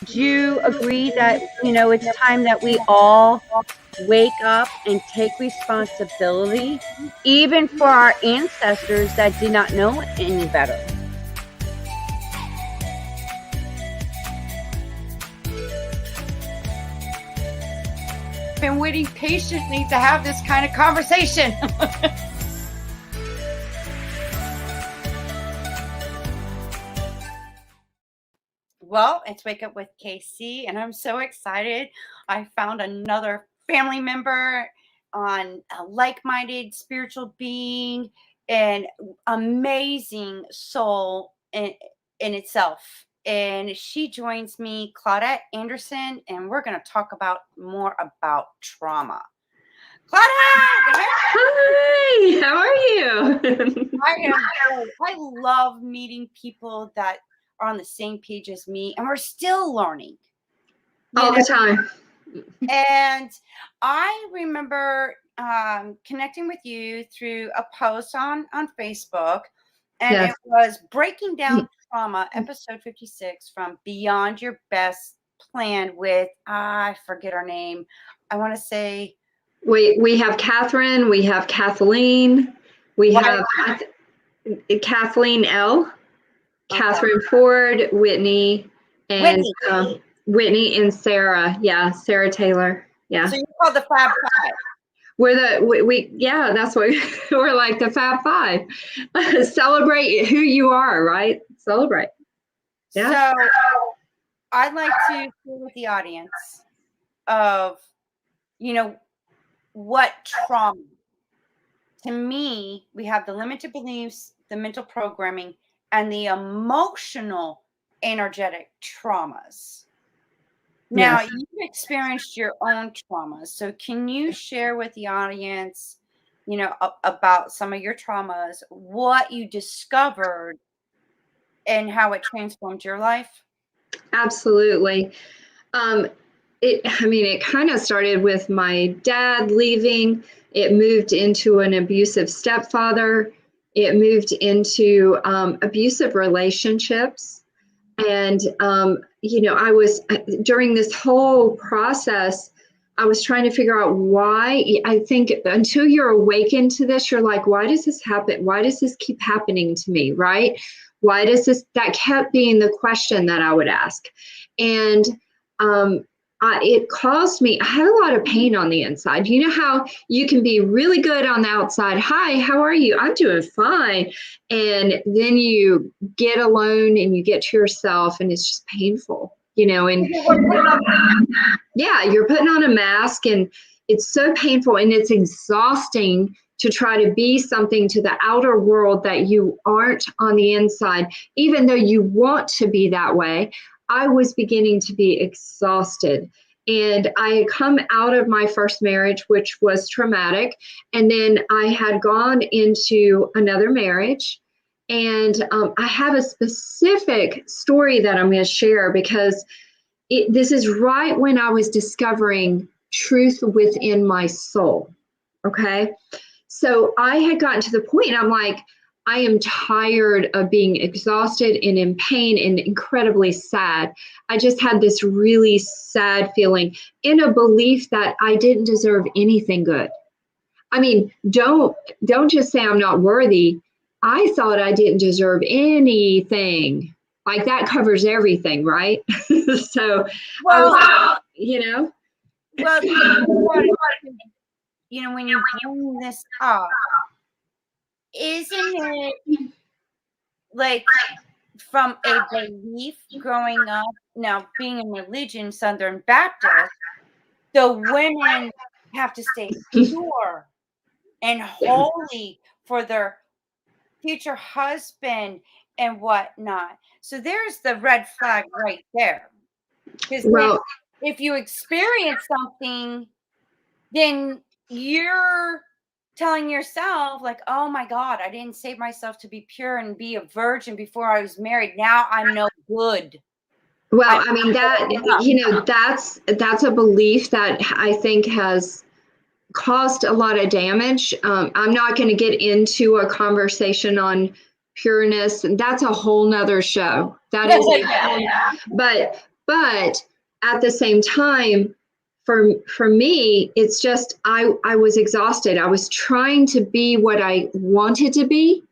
Do you agree that, it's time that we all wake up and take responsibility, even for our ancestors that did not know any better? Been waiting patiently to have this kind of conversation. Well, it's Wake Up with KC, and I'm so excited. I found another family member on a like-minded spiritual being, an amazing soul in itself. And she joins me, Claudette Anderson, and we're going to talk about more about trauma. Claudette! Hi, how are you? I love meeting people that are on the same page as me, and we're still learning all the time. And I remember connecting with you through a post on Facebook, and yes. It was Breaking Down Trauma, episode 56, from Beyond Your Best Plan with, I forget her name. I want to say. We have Catherine, we have Kathleen, we have Kathleen L., Catherine Ford, Whitney, and Whitney and Sarah. Yeah, Sarah Taylor. Yeah. So you're called the Fab Five. We're yeah, that's what we're like, the Fab Five. Celebrate who you are, right? Celebrate. Yeah. So I'd like to share with the audience of, what trauma. To me, we have the limited beliefs, the mental programming, and the emotional, energetic traumas. Now, yes. You've experienced your own traumas. So can you share with the audience, about some of your traumas, what you discovered and how it transformed your life? Absolutely. It kind of started with my dad leaving. It moved into an abusive stepfather. It moved into abusive relationships. And, I was, during this whole process, I was trying to figure out why. I think until you're awakened to this, you're like, why does this happen? Why does this keep happening to me, right? Why does this, that kept being the question that I would ask. And it caused me, I had a lot of pain on the inside. You know how you can be really good on the outside. Hi, how are you? I'm doing fine. And then you get alone and you get to yourself and it's just painful, and yeah, you're putting on a mask and it's so painful and it's exhausting to try to be something to the outer world that you aren't on the inside, even though you want to be that way. I was beginning to be exhausted, and I had come out of my first marriage, which was traumatic. And then I had gone into another marriage, and I have a specific story that I'm going to share because this is right when I was discovering truth within my soul. Okay. So I had gotten to the point, I'm like, I am tired of being exhausted and in pain and incredibly sad. I just had this really sad feeling in a belief that I didn't deserve anything good. I mean, don't just say I'm not worthy. I thought I didn't deserve anything. Like that covers everything, right? So, well, Well, when you bring this up, isn't it like from a belief growing up, now being in religion, Southern Baptist, the women have to stay pure and holy for their future husband and whatnot. So there's the red flag right there. Because if you experience something, then you're telling yourself like, oh my God, I didn't save myself to be pure and be a virgin before I was married. Now I'm no good. Well, that's a belief that I think has caused a lot of damage. I'm not going to get into a conversation on pureness, and that's a whole nother show. That is a whole, but at the same time, for me, it's just I was exhausted. I was trying to be what I wanted to be,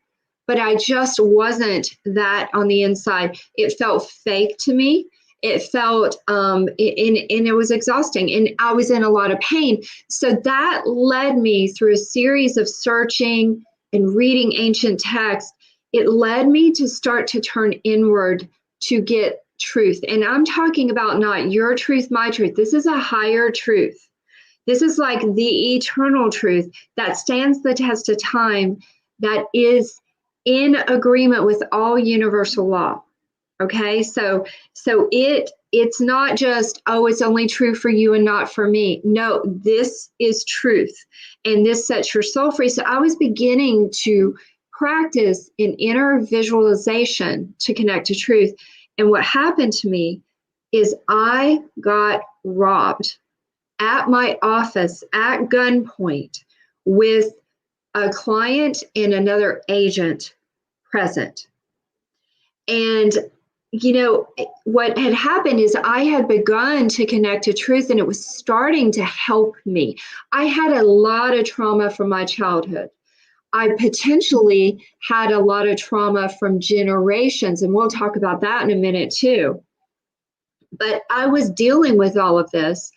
but I just wasn't that on the inside. It felt fake to me. It felt, and it was exhausting, and I was in a lot of pain. So that led me through a series of searching and reading ancient texts. It led me to start to turn inward to get truth. And I'm talking about not your truth, my truth. This is a higher truth. This is like the eternal truth that stands the test of time, that is in agreement with all universal law. Okay, so it's not just, oh, it's only true for you and not for me. No, this is truth, and this sets your soul free. So I was beginning to practice an inner visualization to connect to truth. And what happened to me is I got robbed at my office at gunpoint with a client and another agent present. And you know, what had happened is I had begun to connect to truth, and it was starting to help me. I had a lot of trauma from my childhood. I potentially had a lot of trauma from generations, and we'll talk about that in a minute too. But I was dealing with all of this.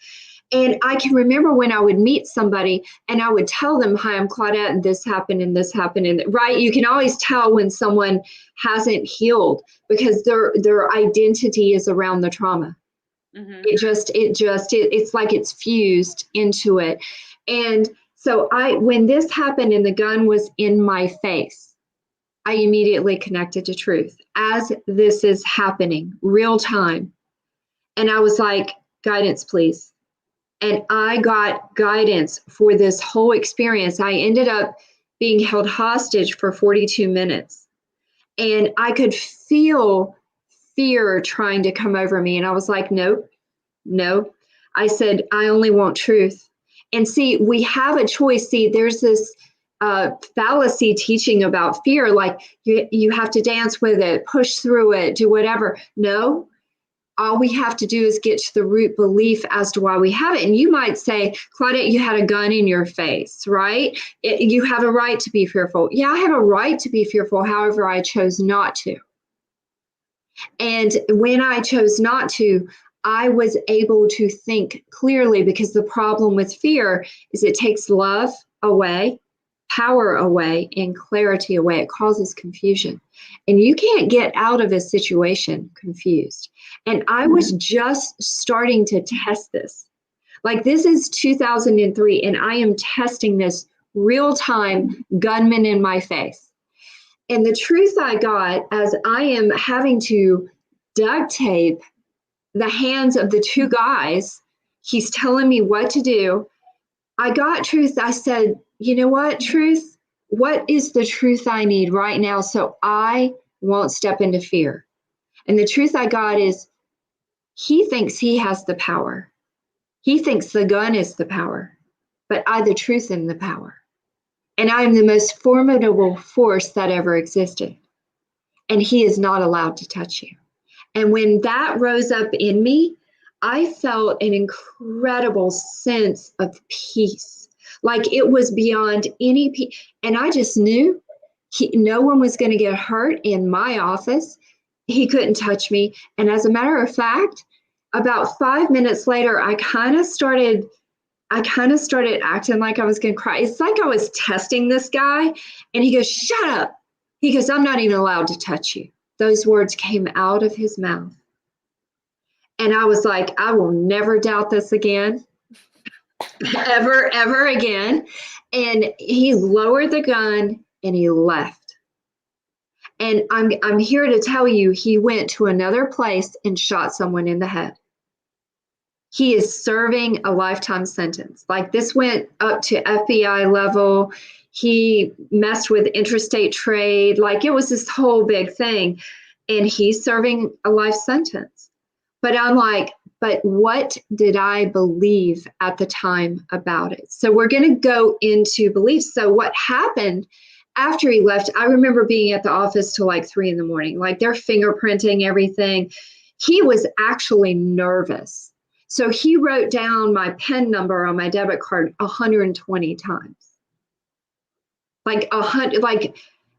And I can remember when I would meet somebody and I would tell them, hi, I'm Claudette, and this happened and this happened. And right, you can always tell when someone hasn't healed because their identity is around the trauma. Mm-hmm. It's like it's fused into it. And so when this happened and the gun was in my face, I immediately connected to truth as this is happening, real time. And I was like, guidance, please. And I got guidance for this whole experience. I ended up being held hostage for 42 minutes. And I could feel fear trying to come over me. And I was like, nope, no. I said, I only want truth. And see, we have a choice. See, there's this fallacy teaching about fear, like you have to dance with it, push through it, do whatever. No. All we have to do is get to the root belief as to why we have it. And you might say, Claudette, you had a gun in your face, right? You have a right to be fearful. Yeah, I have a right to be fearful. However, I chose not to. And when I chose not to, I was able to think clearly, because the problem with fear is it takes love away, power away, and clarity away. It causes confusion. And you can't get out of a situation confused. And I was just starting to test this. Like, this is 2003, and I am testing this real time, gunman in my face. And the truth I got, as I am having to duct tape the hands of the two guys, he's telling me what to do. I got truth. I said, you know what, truth? What is the truth I need right now so I won't step into fear? And the truth I got is, he thinks he has the power. He thinks the gun is the power, but I, the truth, am the power. And I am the most formidable force that ever existed. And he is not allowed to touch you. And when that rose up in me, I felt an incredible sense of peace. Like it was beyond any peace. And I just knew no one was going to get hurt in my office. He couldn't touch me. And as a matter of fact, about 5 minutes later, I kind of started acting like I was going to cry. It's like I was testing this guy. And he goes, shut up. He goes, I'm not even allowed to touch you. Those words came out of his mouth. And I was like, I will never doubt this again. ever again. And he lowered the gun and he left. And I'm here to tell you, he went to another place and shot someone in the head. He is serving a lifetime sentence. Like, this went up to FBI level. He messed with interstate trade. Like, it was this whole big thing. And he's serving a life sentence. But I'm like, but what did I believe at the time about it? So we're going to go into beliefs. So what happened after he left, I remember being at the office till like 3 a.m. Like they're fingerprinting everything. He was actually nervous. So he wrote down my PIN number on my debit card 120 times. Like 100, like,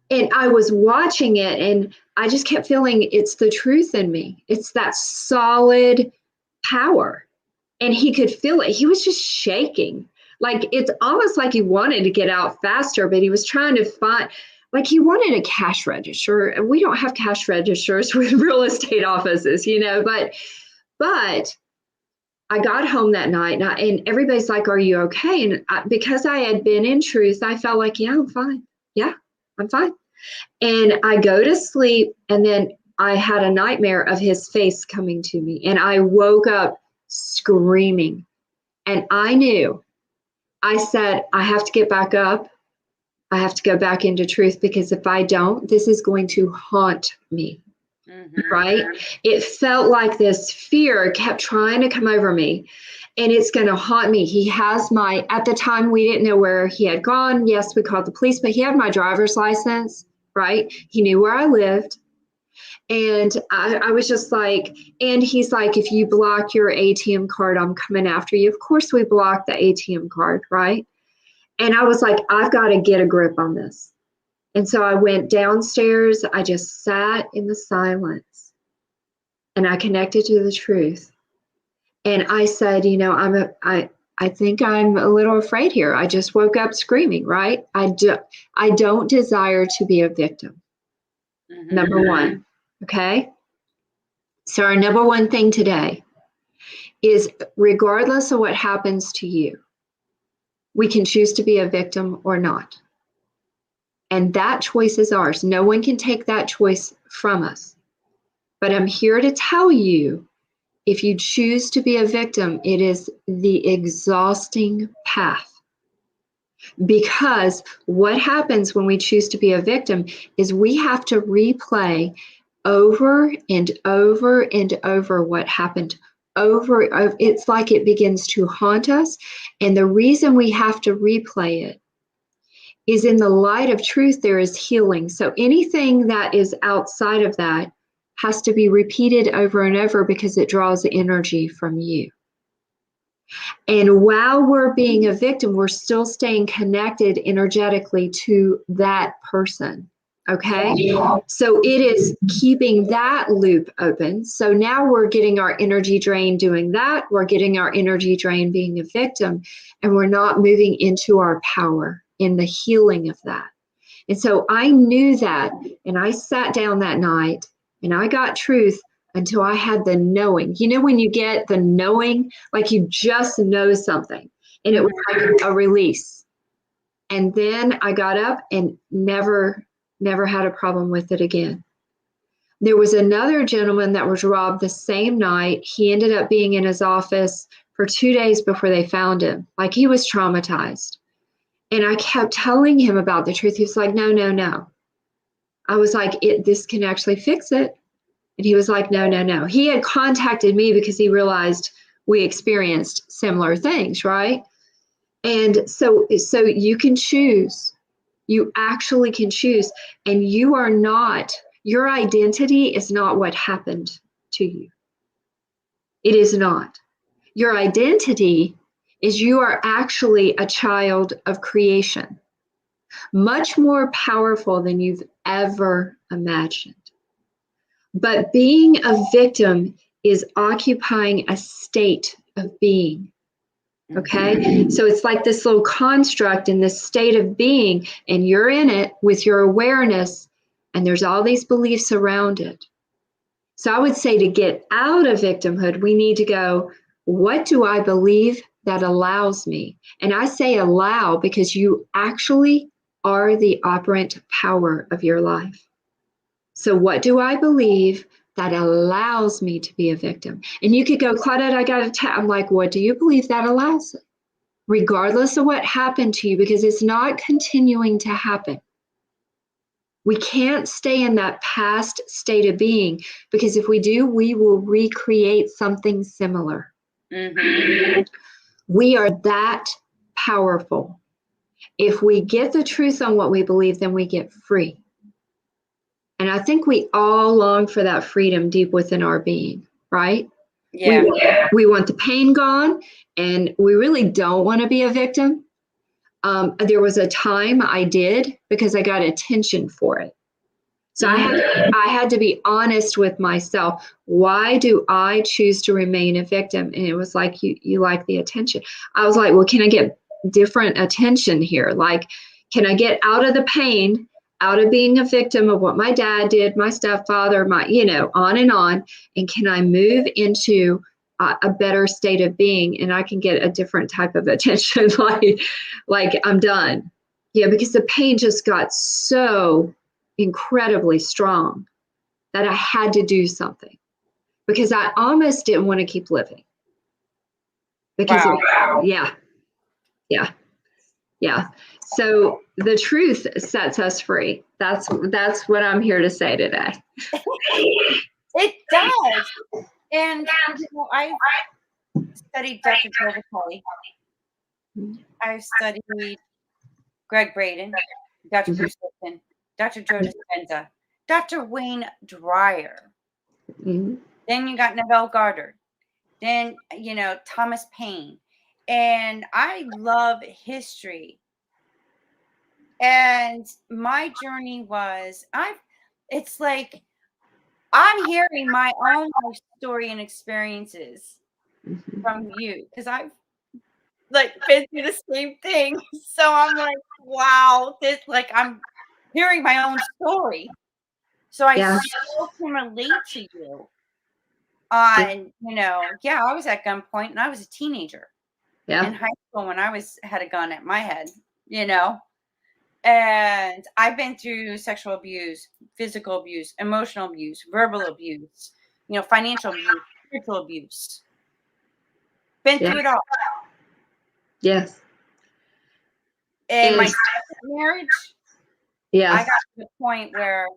and I was watching it and I just kept feeling it's the truth in me. It's that solid power. And he could feel it. He was just shaking. Like it's almost like he wanted to get out faster, but he was trying to find, like he wanted a cash register. And we don't have cash registers with real estate offices, you know, but I got home that night and everybody's like, are you okay? And because I had been in truth, I felt like, yeah, I'm fine. Yeah, I'm fine. And I go to sleep and then I had a nightmare of his face coming to me and I woke up screaming. And I knew, I said, I have to get back up. I have to go back into truth because if I don't, this is going to haunt me. Right? It felt like this fear kept trying to come over me and it's going to haunt me. He has my, at the time, we didn't know where he had gone. Yes, we called the police, but he had my driver's license, right? He knew where I lived. And I was just like, and he's like, if you block your ATM card, I'm coming after you. Of course, we blocked the ATM card, right? And I was like, I've got to get a grip on this. And so I went downstairs. I just sat in the silence and I connected to the truth. And I said, you know, I think I'm a little afraid here. I just woke up screaming, right? I don't desire to be a victim. Number one. Okay. So our number one thing today is regardless of what happens to you, we can choose to be a victim or not. And that choice is ours. No one can take that choice from us. But I'm here to tell you, if you choose to be a victim, it is the exhausting path. Because what happens when we choose to be a victim is we have to replay over and over and over what happened. Over, it's like it begins to haunt us. And the reason we have to replay it is in the light of truth, there is healing. So anything that is outside of that has to be repeated over and over because it draws energy from you. And while we're being a victim, we're still staying connected energetically to that person. Okay. So it is keeping that loop open. So now we're getting our energy drain doing that. We're getting our energy drain being a victim, and we're not moving into our power in the healing of that. And so I knew that, and I sat down that night and I got truth until I had the knowing. You know, when you get the knowing, like you just know something, and it was like a release. And then I got up and never had a problem with it again. There was another gentleman that was robbed the same night. He ended up being in his office for 2 days before they found him. Like he was traumatized. And I kept telling him about the truth. He was like, no. I was like, this can actually fix it. And he was like, no. He had contacted me because he realized we experienced similar things, right? And so you can choose. You actually can choose. And you are not, your identity is not what happened to you. It is not. Your identity is you are actually a child of creation, much more powerful than you've ever imagined. But being a victim is occupying a state of being. Okay, so it's like this little construct in this state of being, and you're in it with your awareness, and there's all these beliefs around it. So I would say to get out of victimhood, we need to go, what do I believe that allows me? And I say allow because you actually are the operant power of your life. So what do I believe that allows me to be a victim? And you could go, Claudette, I got to I'm like, what do you believe that allows it? Regardless of what happened to you, because it's not continuing to happen. We can't stay in that past state of being, because if we do, we will recreate something similar. We are that powerful. If we get the truth on what we believe, then we get free. And I think we all long for that freedom deep within our being, right? Yeah. We want the pain gone, and we really don't want to be a victim. There was a time I did, because I got attention for it. So I had to be honest with myself. Why do I choose to remain a victim? And it was like, you like the attention. I was like, well, can I get different attention here? Like, can I get out of the pain, out of being a victim of what my dad did, my stepfather, my, on, and can I move into a better state of being, and I can get a different type of attention, like I'm done. Yeah, because the pain just got so incredibly strong that I had to do something, because I almost didn't want to keep living. Because yeah. So the truth sets us free. That's what I'm here to say today. It does. And I've studied Dr. Joe Vitale. I've studied Greg Braden, Dr. Bruce Lipton, Dr. Joe Dispenza, Dr. Wayne Dyer. Mm-hmm. Then you got Neville Goddard. Then, Thomas Paine. And I love history. And my journey was, it's like I'm hearing my own life story and experiences from you, because I've been through the same thing. So I'm like, wow, I'm hearing my own story. So I still can relate to you on, I was at gunpoint and I was a teenager in high school when I had a gun at my head, and I've been through sexual abuse, physical abuse, emotional abuse, verbal abuse, financial abuse, spiritual abuse. Been through it all. Yes. In my second marriage, yes, I got to the point where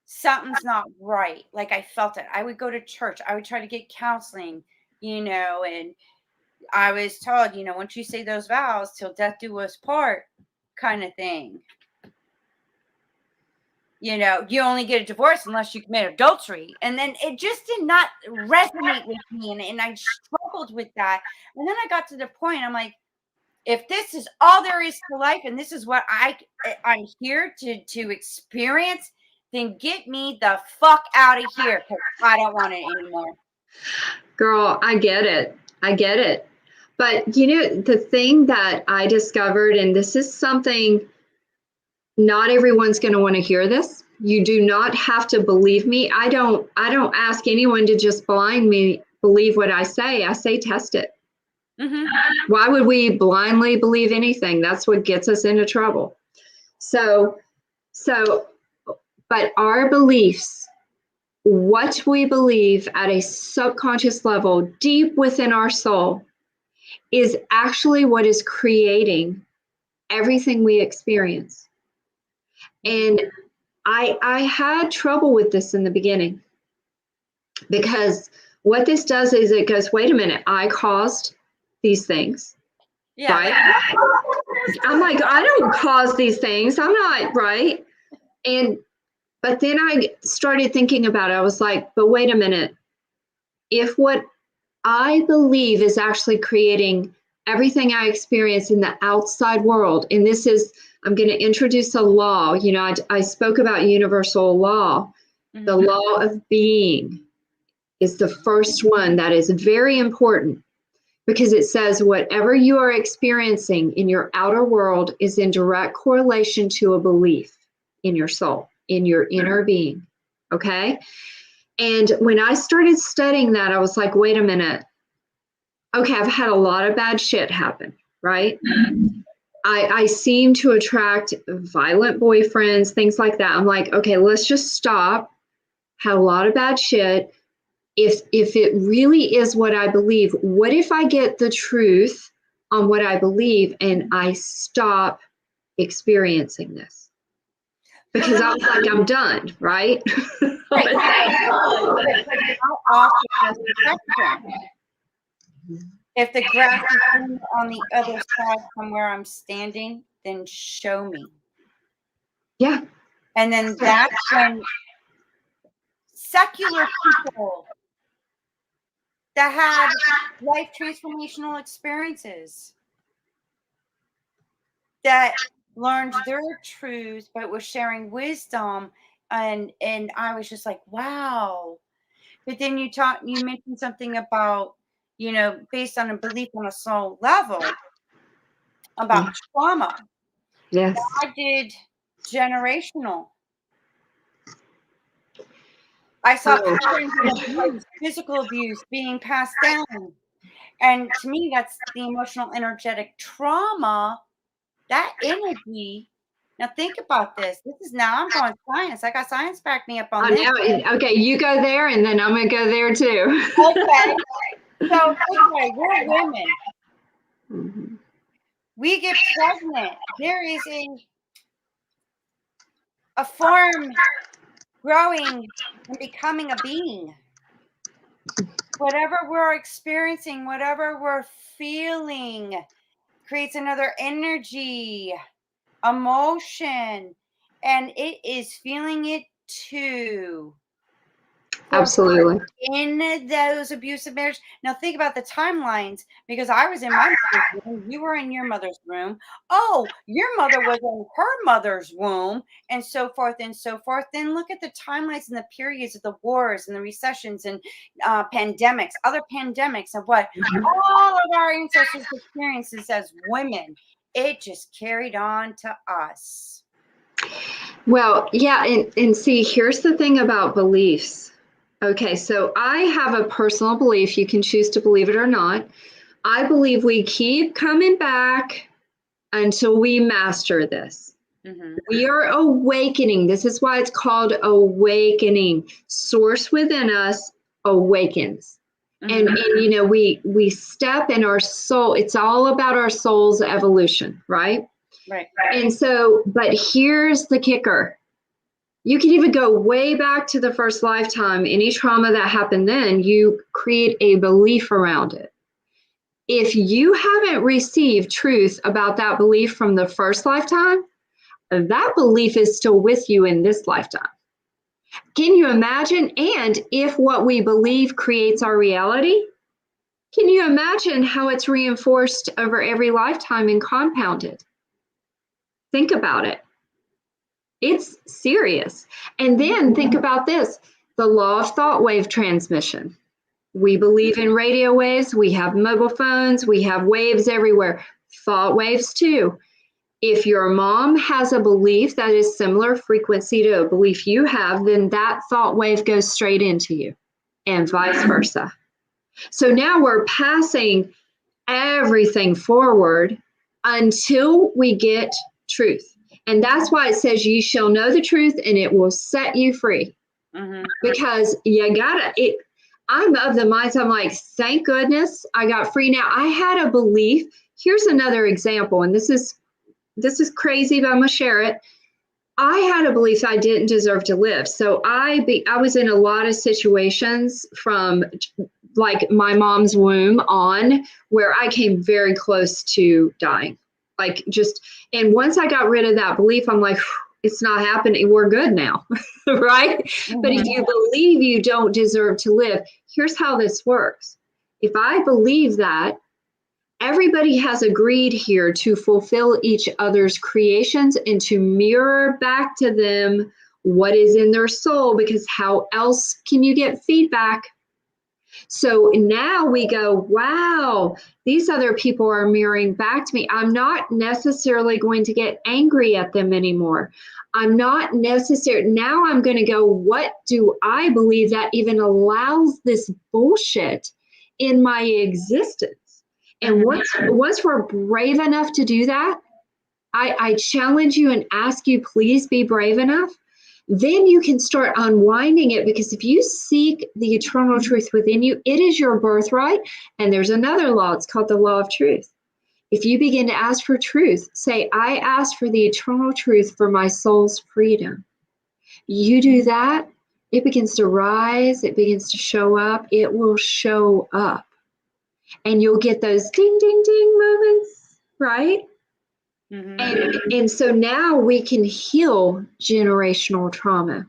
something's not right. Like, I felt it. I would go to church. I would try to get counseling, and I was told, once you say those vows, till death do us part, kind of thing. You only get a divorce unless you commit adultery. And then it just did not resonate with me. And I struggled with that. And then I got to the point, I'm like, if this is all there is to life, and this is what I'm here to experience, then get me the fuck out of here, because I don't want it anymore. Girl, I get it. But the thing that I discovered, and this is something, not everyone's going to want to hear this. You do not have to believe me. I don't ask anyone to just blindly believe what I say. I say test it. Mm-hmm. Why would we blindly believe anything? That's what gets us into trouble. So, but our beliefs, what we believe at a subconscious level, deep within our soul, is actually what is creating everything we experience. And I had trouble with this in the beginning, because what this does is it goes, wait a minute, I caused these things. Yeah. Right? I'm like, I don't cause these things. I'm not, right? But then I started thinking about it. I was like, but wait a minute. If what I believe is actually creating everything I experience in the outside world, and this is, I'm going to introduce a law. I spoke about universal law. Mm-hmm. The law of being is the first one that is very important, because it says whatever you are experiencing in your outer world is in direct correlation to a belief in your soul, in your inner being. Okay? And when I started studying that, I was like, wait a minute. Okay, I've had a lot of bad shit happen, right? I seem to attract violent boyfriends, things like that. I'm like, okay, let's just stop. Had a lot of bad shit. If it really is what I believe, what if I get the truth on what I believe and I stop experiencing this? Because I was like, I'm done, right? Right. How often does the spectrum? If the grass is on the other side from where I'm standing, then show me. Yeah. And then that's when secular people that had life transformational experiences, that learned their truths but was sharing wisdom, and I was just like, wow. But then you mentioned something about, based on a belief on a soul level about trauma. Yes. I did generational. I saw patterns of abuse, physical abuse being passed down. And to me, that's the emotional energetic trauma, that energy. Now think about this. Now I'm going science. I got science back me up on this. Okay, you go there and then I'm going to go there too. Okay. So anyway, we're women. Mm-hmm. We get pregnant. There is a form growing and becoming a being. Whatever we're experiencing, whatever we're feeling, creates another energy, emotion, and it is feeling it too. Absolutely. In those abusive marriages. Now think about the timelines, because I was in my mother's womb, you were in your mother's womb. Oh, your mother was in her mother's womb, and so forth and so forth. Then look at the timelines and the periods of the wars and the recessions and pandemics, other pandemics of what all of our ancestors' experiences as women. It just carried on to us. Well, yeah, and see, here's the thing about beliefs. Okay, so I have a personal belief. You can choose to believe it or not. I believe we keep coming back until we master this. Mm-hmm. We are awakening. This is why it's called awakening. Source within us awakens. Mm-hmm. And we step in our soul. It's all about our soul's evolution, right? Right. And so, but here's the kicker. You can even go way back to the first lifetime. Any trauma that happened then, you create a belief around it. If you haven't received truth about that belief from the first lifetime, that belief is still with you in this lifetime. Can you imagine? And if what we believe creates our reality, can you imagine how it's reinforced over every lifetime and compounded? Think about it. It's serious. And then think about this, the law of thought wave transmission. We believe in radio waves. We have mobile phones. We have waves everywhere. Thought waves too. If your mom has a belief that is similar frequency to a belief you have, then that thought wave goes straight into you and vice versa. So now we're passing everything forward until we get truth. And that's why it says you shall know the truth and it will set you free. Mm-hmm. Because you gotta, I'm of the mindset, I'm like, thank goodness I got free now. I had a belief. Here's another example, and this is crazy, but I'm gonna share it. I had a belief I didn't deserve to live. So I was in a lot of situations from like my mom's womb on where I came very close to dying. Like and once I got rid of that belief, I'm like, it's not happening. We're good now, right? Mm-hmm. But if you believe you don't deserve to live, here's how this works. If I believe that, everybody has agreed here to fulfill each other's creations and to mirror back to them what is in their soul, because how else can you get feedback? So now we go, wow, these other people are mirroring back to me. I'm not necessarily going to get angry at them anymore. Now I'm going to go, what do I believe that even allows this bullshit in my existence? And once we're brave enough to do that, I challenge you and ask you, please be brave enough. Then you can start unwinding it, because if you seek the eternal truth within you, it is your birthright. And there's another law, it's called the law of truth. If you begin to ask for truth, say, I ask for the eternal truth for my soul's freedom. You do that, it begins to rise, it begins to show up, it will show up. And you'll get those ding, ding, ding moments, right? And so now we can heal generational trauma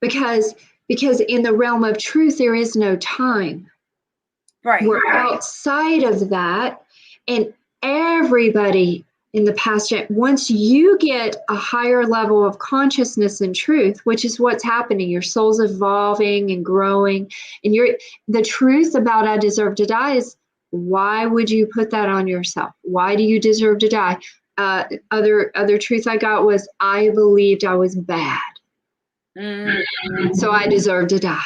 because in the realm of truth, there is no time. Right. We're outside of that. And everybody in the past, once you get a higher level of consciousness and truth, which is what's happening, your soul's evolving and growing. And the truth about I deserve to die is, why would you put that on yourself? Why do you deserve to die? Other truth I got was, I believed I was bad. So I deserve to die.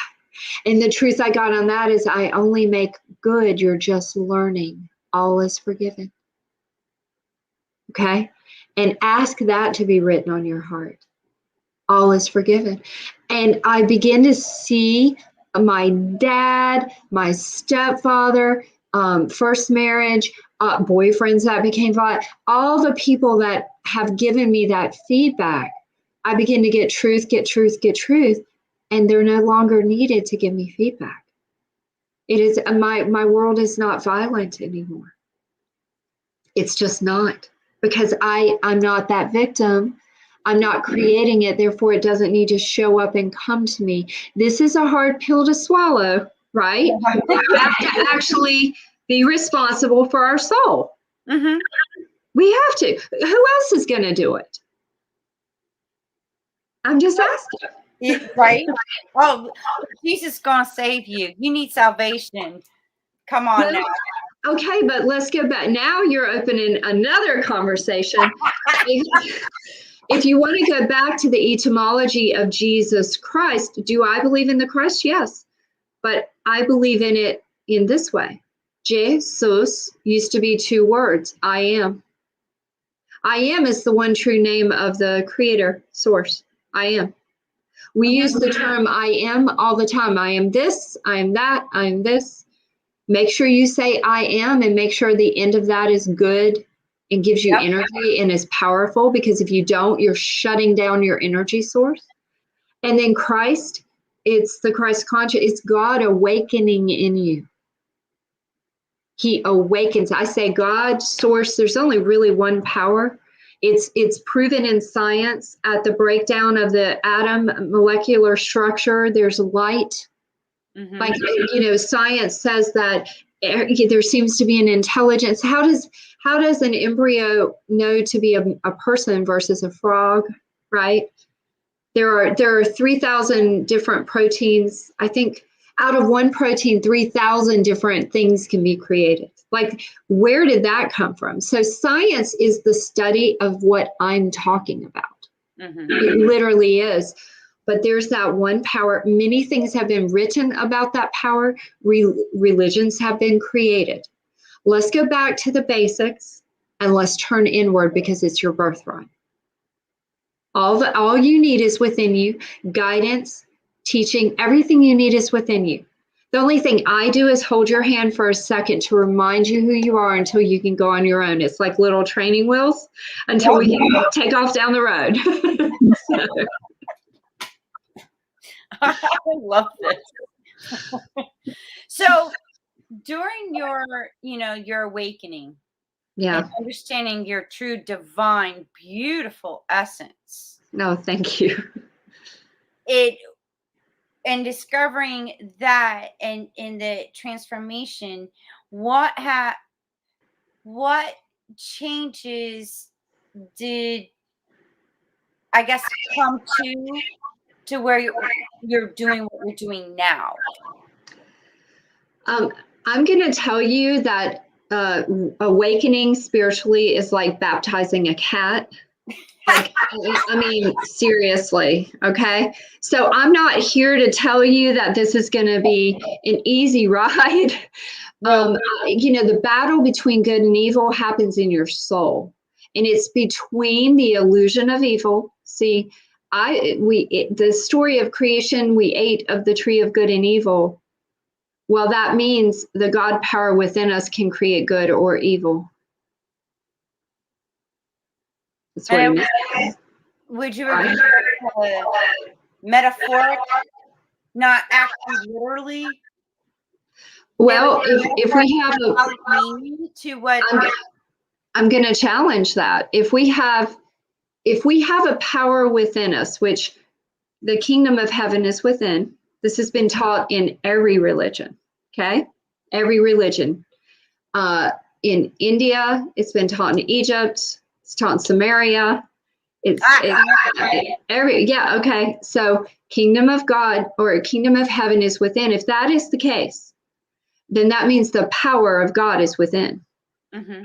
And the truth I got on that is, I only make good. You're just learning. All is forgiven. Okay? And ask that to be written on your heart. All is forgiven. And I begin to see my dad, my stepfather, first marriage, boyfriends that became violent, all the people that have given me that feedback. I begin to get truth. And they're no longer needed to give me feedback. It is my world is not violent anymore. It's just not, because I'm not that victim. I'm not creating it. Therefore, it doesn't need to show up and come to me. This is a hard pill to swallow, right? We have to actually be responsible for our soul. Mm-hmm. We have to. Who else is going to do it? I'm just asking. Right? Oh, Jesus is gonna save you. You need salvation. Come on now. Okay, but let's go back. Now you're opening another conversation. If you want to go back to the etymology of Jesus Christ, do I believe in the Christ? Yes. But I believe in it in this way. Jesus used to be two words. I am. I am is the one true name of the creator, source. I am. We use the term I am all the time. I am this, I am that, I am this. Make sure you say I am, and make sure the end of that is good and gives you energy and is powerful, because if you don't, you're shutting down your energy source. And then Christ, it's the Christ conscious, it's God awakening in you. He awakens. I say God, source, there's only really one power. It's proven in science at the breakdown of the atom molecular structure, there's light. Mm-hmm. Like, science says that there seems to be an intelligence. How does an embryo know to be a person versus a frog, right? There are 3,000 different proteins. I think out of one protein, 3,000 different things can be created. Like, where did that come from? So science is the study of what I'm talking about. Mm-hmm. It literally is. But there's that one power. Many things have been written about that power. Religions have been created. Let's go back to the basics and let's turn inward, because it's your birthright. All you need is within you. Guidance, teaching, everything you need is within you. The only thing I do is hold your hand for a second to remind you who you are until you can go on your own. It's like little training wheels until we can take off down the road. I love this. So during your awakening, and understanding your true divine, beautiful essence. No, thank you. And discovering that, and in the transformation, what changes did, I guess, come to where you're doing what you're doing now? I'm going to tell you that awakening spiritually is like baptizing a cat. Like, I mean, seriously, okay? So I'm not here to tell you that this is going to be an easy ride. The battle between good and evil happens in your soul, and it's between the illusion of evil. See, the story of creation, we ate of the tree of good and evil. Well, that means the God power within us can create good or evil. That's what it means. Would you agree with metaphoric, not actually literally? Well, if we have to what I'm going to challenge that. If we have a power within us, which the kingdom of heaven is within, this has been taught in every religion, okay? Every religion. In India, it's been taught in Egypt, it's taught in Samaria. Okay. So kingdom of God or kingdom of heaven is within. If that is the case, then that means the power of God is within. Mm-hmm.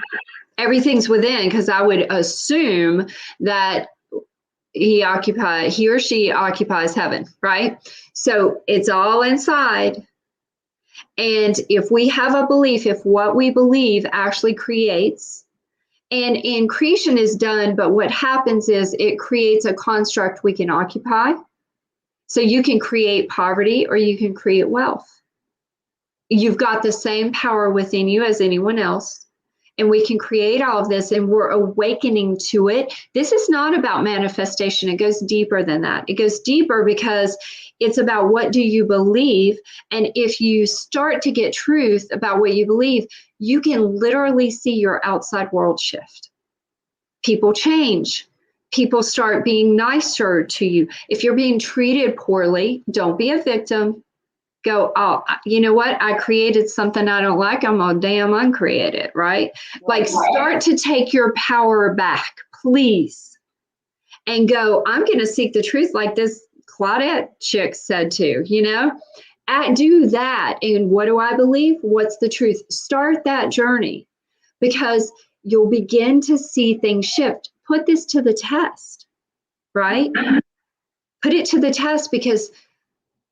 Everything's within, because I would assume that he or she occupies heaven, right? So it's all inside. And if we have a belief, if what we believe actually creates, and incretion is done, but what happens is it creates a construct we can occupy. So you can create poverty or you can create wealth. You've got the same power within you as anyone else. And we can create all of this, and we're awakening to it. This is not about manifestation. It goes deeper than that. It goes deeper because it's about what do you believe. And if you start to get truth about what you believe, you can literally see your outside world shift. People change. People start being nicer to you. If you're being treated poorly, don't be a victim. Go, oh, you know what? I created something I don't like. I'm all damn uncreated, right? Like, start to take your power back, please. And go, I'm going to seek the truth, like this Claudette chick said to, do that. And what do I believe? What's the truth? Start that journey, because you'll begin to see things shift. Put this to the test, right? Put it to the test, because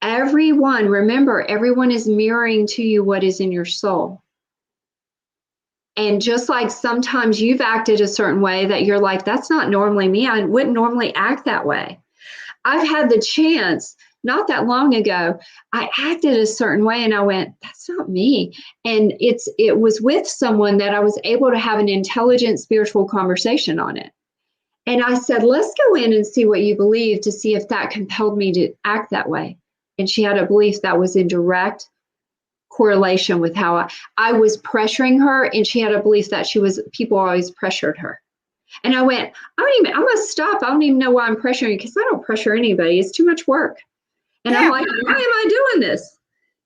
remember, everyone is mirroring to you what is in your soul. And just like sometimes you've acted a certain way that you're like, that's not normally me. I wouldn't normally act that way. I've had the chance not that long ago, I acted a certain way and I went, that's not me. And it was with someone that I was able to have an intelligent spiritual conversation on it. And I said, let's go in and see what you believe, to see if that compelled me to act that way. And she had a belief that was in direct correlation with how I was pressuring her. And she had a belief that people always pressured her. And I went, I must stop. I don't even know why I'm pressuring, because I don't pressure anybody. It's too much work. And I'm like, why am I doing this?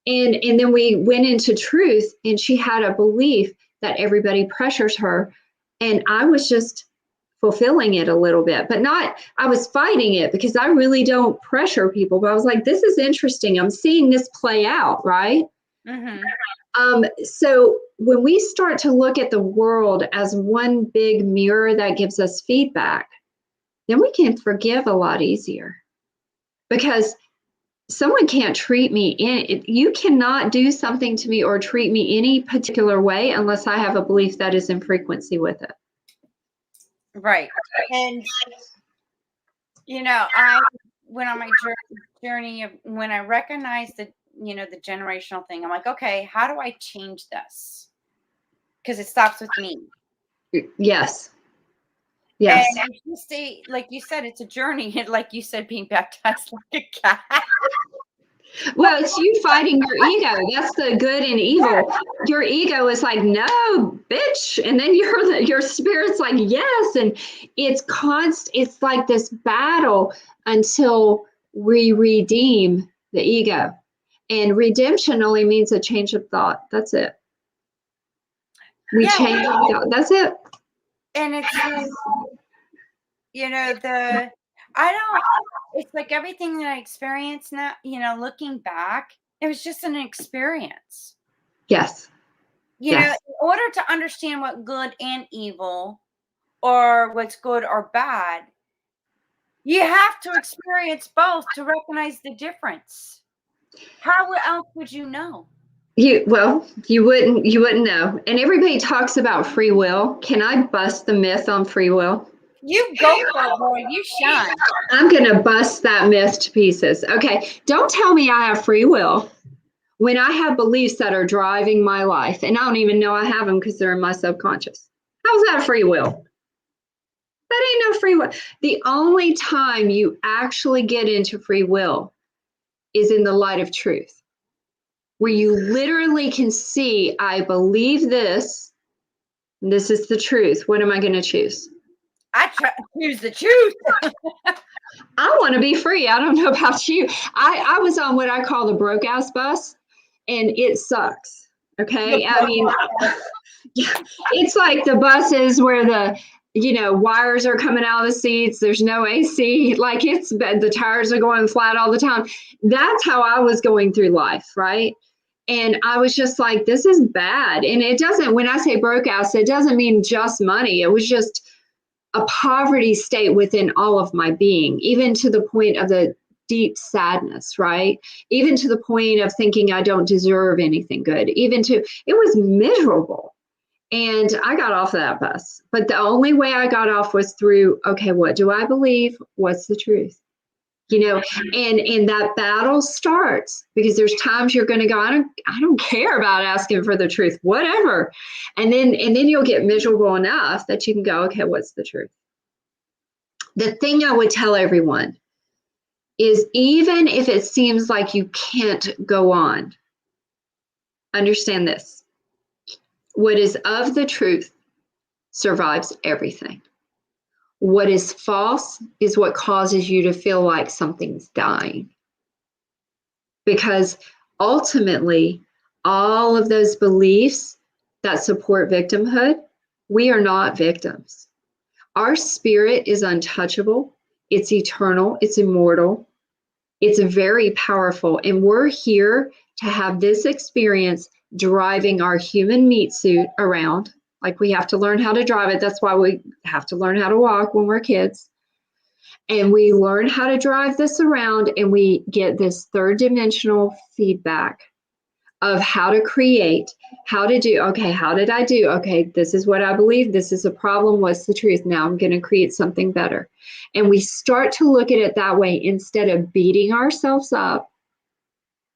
And then we went into truth, and she had a belief that everybody pressures her. And I was just fulfilling it a little bit, but I was fighting it, because I really don't pressure people. But I was like, this is interesting. I'm seeing this play out, right? Mm-hmm. So when we start to look at the world as one big mirror that gives us feedback, then we can forgive a lot easier, because someone can't treat me you cannot do something to me or treat me any particular way unless I have a belief that is in frequency with it. Right. And, I went on my journey of when I recognized the generational thing. I'm like, okay, how do I change this? Because it stops with me. Yes. And you say, like you said, it's a journey. Like you said, being baptized like a cat. Well, it's you fighting your ego. That's the good and evil. Your ego is like, no, bitch. And then your spirit's like, yes. And it's like this battle until we redeem the ego. And redemption only means a change of thought. That's it. We change thought. That's it. And it's it's like everything that I experienced now, looking back, it was just an experience. Yes. In order to understand what good and evil, or what's good or bad, you have to experience both to recognize the difference. How else would you know? You wouldn't know. And everybody talks about free will. Can I bust the myth on free will? You go for it, boy. You shine. I'm going to bust that myth to pieces. Okay. Don't tell me I have free will when I have beliefs that are driving my life, and I don't even know I have them because they're in my subconscious. How's that free will? That ain't no free will. The only time you actually get into free will is in the light of truth, where you literally can see, I believe this, This is the truth. What am I going to choose? I choose the truth. I want to be free. I don't know about you. I was on what I call the broke ass bus, and it sucks. Okay. I mean, it's like the buses where the, wires are coming out of the seats. There's no AC. Like the tires are going flat all the time. That's how I was going through life. Right. And I was just like, this is bad. And it doesn't, when I say broke ass, it doesn't mean just money. It was just a poverty state within all of my being, even to the point of the deep sadness, right? Even to the point of thinking I don't deserve anything good, it was miserable. And I got off that bus. But the only way I got off was through, okay, what do I believe? What's the truth? And that battle starts because there's times you're going to go, I don't care about asking for the truth, whatever. And then you'll get miserable enough that you can go, okay, what's the truth? The thing I would tell everyone is, even if it seems like you can't go on, understand this. What is of the truth survives everything. What is false is what causes you to feel like something's dying. Because ultimately, all of those beliefs that support victimhood, we are not victims. Our spirit is untouchable. It's eternal. It's immortal. It's very powerful. And we're here to have this experience driving our human meat suit around. Like, we have to learn how to drive it. That's why we have to learn how to walk when we're kids. And we learn how to drive this around, and we get this third dimensional feedback of how to create, how to do. Okay, how did I do? Okay, this is what I believe. This is a problem. What's the truth? Now I'm going to create something better. And we start to look at it that way instead of beating ourselves up,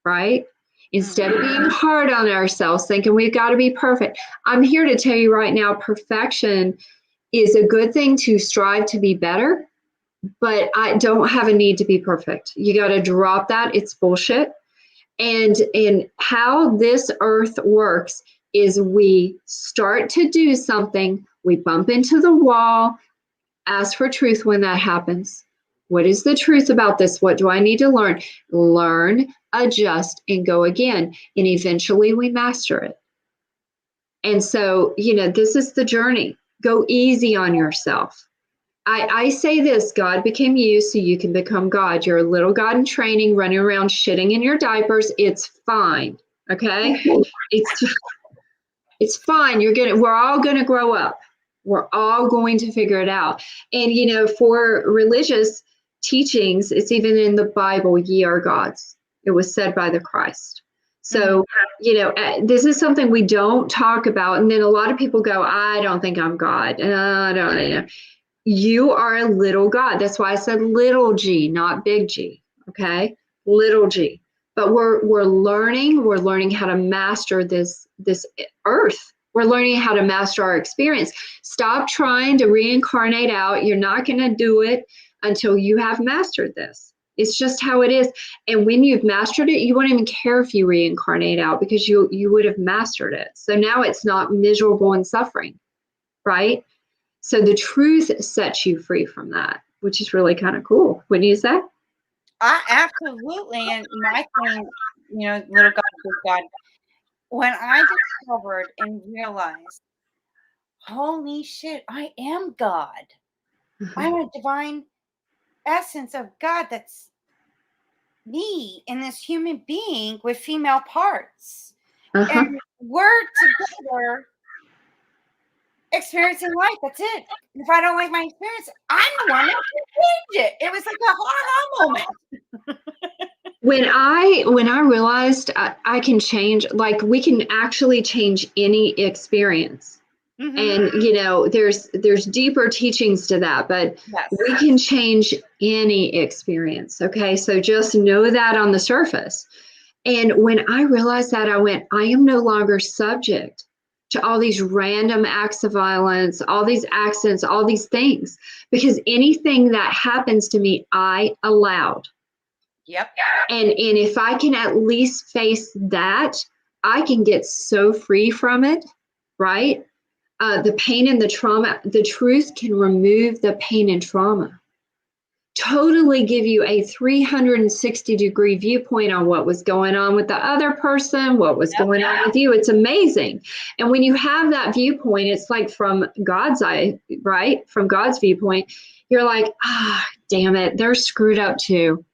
right? Instead of being hard on ourselves, thinking we've got to be perfect. I'm here to tell you right now, perfection is a good thing to strive to be better, but I don't have a need to be perfect. You got to drop that. It's bullshit. And how this earth works is we start to do something, we bump into the wall, ask for truth when that happens. What is the truth about this? What do I need to learn? Learn, adjust, and go again. And eventually we master it. And so, this is the journey. Go easy on yourself. I say this, God became you so you can become God. You're a little God in training, running around shitting in your diapers. It's fine. Okay? It's fine. We're all gonna grow up. We're all going to figure it out. And for religious teachings, it's even in the Bible, ye are gods. It was said by the Christ. So, this is something we don't talk about. And then a lot of people go, I don't think I'm God. I don't. You are a little God. That's why I said little g, not big G. Okay, little g. But we're learning how to master this earth. We're learning how to master our experience. Stop trying to reincarnate out. You're not going to do it until you have mastered this. It's just how it is. And when you've mastered it, you won't even care if you reincarnate out, because you would have mastered it. So now it's not miserable and suffering, right? So the truth sets you free from that, which is really kind of cool. Wouldn't you say? Absolutely. And my thing, little God, big God, when I discovered and realized, holy shit, I am God. I'm a divine essence of God that's me in this human being with female parts. And we're together experiencing life. That's it. If I don't like my experience, I'm the one that can change it. It was like a aha moment. When I realized I can change, like, we can actually change any experience. And there's deeper teachings to that, but yes, we can change any experience. Okay, so just know that on the surface. And when I realized that, I went, I am no longer subject to all these random acts of violence, all these accidents, all these things, because anything that happens to me, I allowed. Yep. And if I can at least face that, I can get so free from it, right? the pain and the trauma. The truth can remove the pain and trauma. Totally give you a 360-degree viewpoint on what was going on with the other person, what was going on with you. It's amazing. And when you have that viewpoint, it's like from God's eye, right? From God's viewpoint, you're like, damn it, they're screwed up too.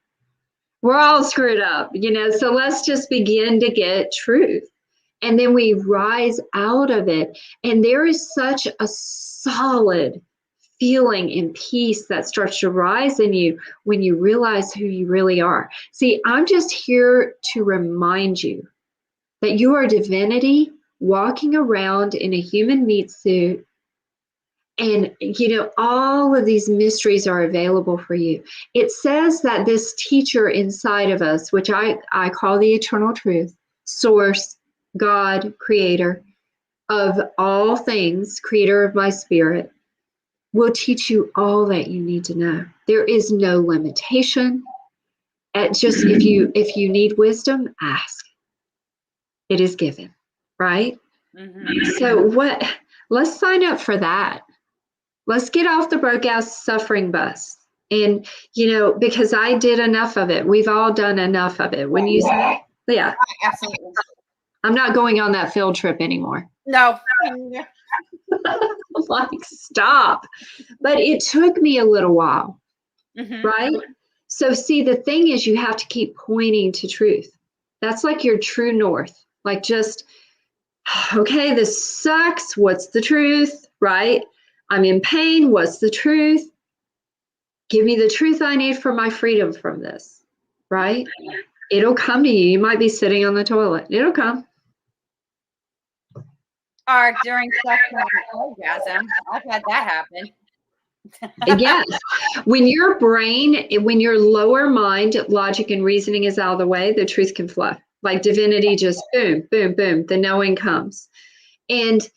We're all screwed up, so let's just begin to get truth. And then we rise out of it. And there is such a solid feeling and peace that starts to rise in you when you realize who you really are. See, I'm just here to remind you that you are divinity walking around in a human meat suit. And, all of these mysteries are available for you. It says that this teacher inside of us, which I call the eternal truth, source, God, creator of all things, creator of my spirit, will teach you all that you need to know. There is no limitation. Just if you need wisdom, ask. It is given, right? Mm-hmm. So let's sign up for that. Let's get off the broke ass suffering bus. And, because I did enough of it. We've all done enough of it. When you say, yeah, absolutely. I'm not going on that field trip anymore. No. Like, stop. But it took me a little while, right? So see, the thing is, you have to keep pointing to truth. That's like your true north. Like, just, okay, this sucks. What's the truth, right? I'm in pain. What's the truth? Give me the truth I need for my freedom from this, right? It'll come to you. You might be sitting on the toilet. It'll come. Or during sexual orgasm. I've had that happen. Yes. When your brain, when your lower mind, logic and reasoning is out of the way, the truth can flow. Like divinity, just boom, boom, boom. The knowing comes. And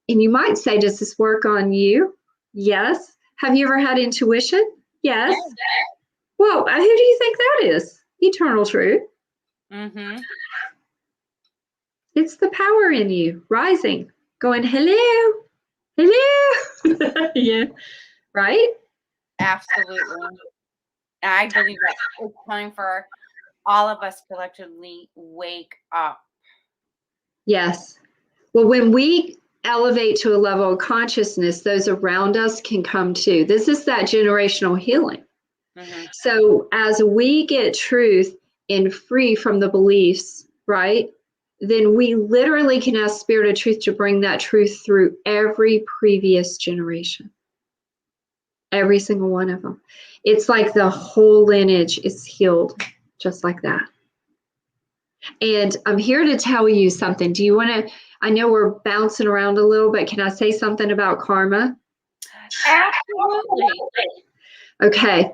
you might say, does this work on you? Yes. Have you ever had intuition? Yes. Well, who do you think that is? Eternal truth. Mm-hmm. It's the power in you rising, going, hello, hello. Yeah. Right? Absolutely. I believe that it's time for all of us collectively wake up. Yes. Well, when we elevate to a level of consciousness, those around us can come too. This is that generational healing. Mm-hmm. So as we get truth and free from the beliefs, right, then we literally can ask Spirit of Truth to bring that truth through every previous generation. Every single one of them. It's like the whole lineage is healed just like that. And I'm here to tell you something. Do you want to, I know we're bouncing around a little, but can I say something about karma? Absolutely. Okay.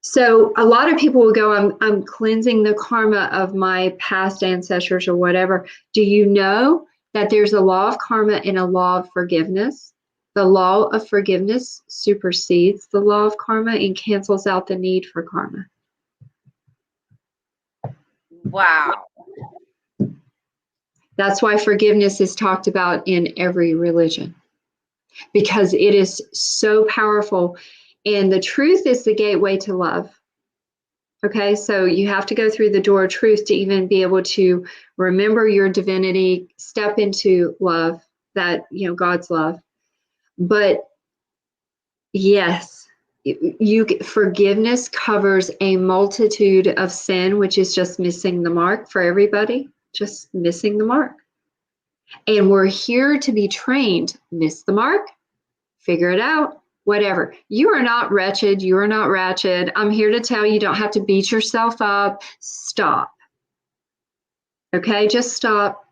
So a lot of people will go, I'm cleansing the karma of my past ancestors or whatever. Do you know that there's a law of karma and a law of forgiveness? The law of forgiveness supersedes the law of karma and cancels out the need for karma. Wow. That's why forgiveness is talked about in every religion, because it is so powerful. And the truth is the gateway to love. Okay, so you have to go through the door of truth to even be able to remember your divinity, step into love, that, God's love. But yes, forgiveness covers a multitude of sin, which is just missing the mark for everybody, just missing the mark. And we're here to be trained. Miss the mark, figure it out, whatever. You are not wretched. You are not ratchet. I'm here to tell you, you don't have to beat yourself up. Stop. Okay, just stop.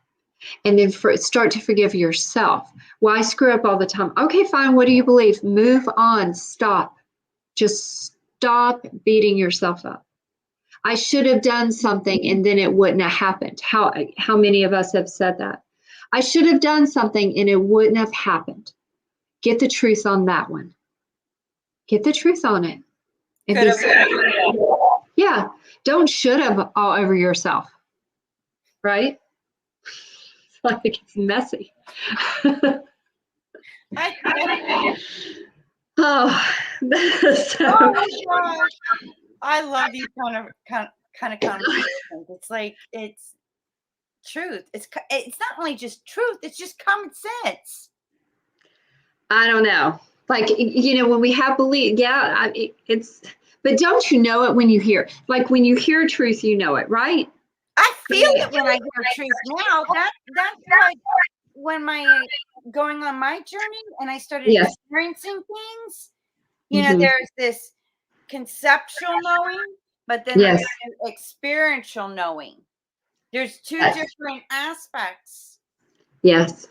And then start to forgive yourself. Why screw up all the time? Okay, fine. What do you believe? Move on. Stop. Just stop beating yourself up. I should have done something and then it wouldn't have happened. How many of us have said that? I should have done something and it wouldn't have happened. Get the truth on that one. Get the truth on it. Yeah. Don't should have all over yourself. Right? Like it's messy. Oh, so, Oh my gosh. I love these kind of conversations. It's like it's truth. It's not only just truth, it's just common sense. I don't know. Like, when we have belief, yeah, it's, but don't you know it when you hear, like when you hear truth, you know it, right? I feel it when I hear truth now. That's like when going on my journey and I started Yes. experiencing things. Mhm. There's this conceptual knowing, but then Yes. there's experiential knowing. There's two Yes. different aspects. Yes.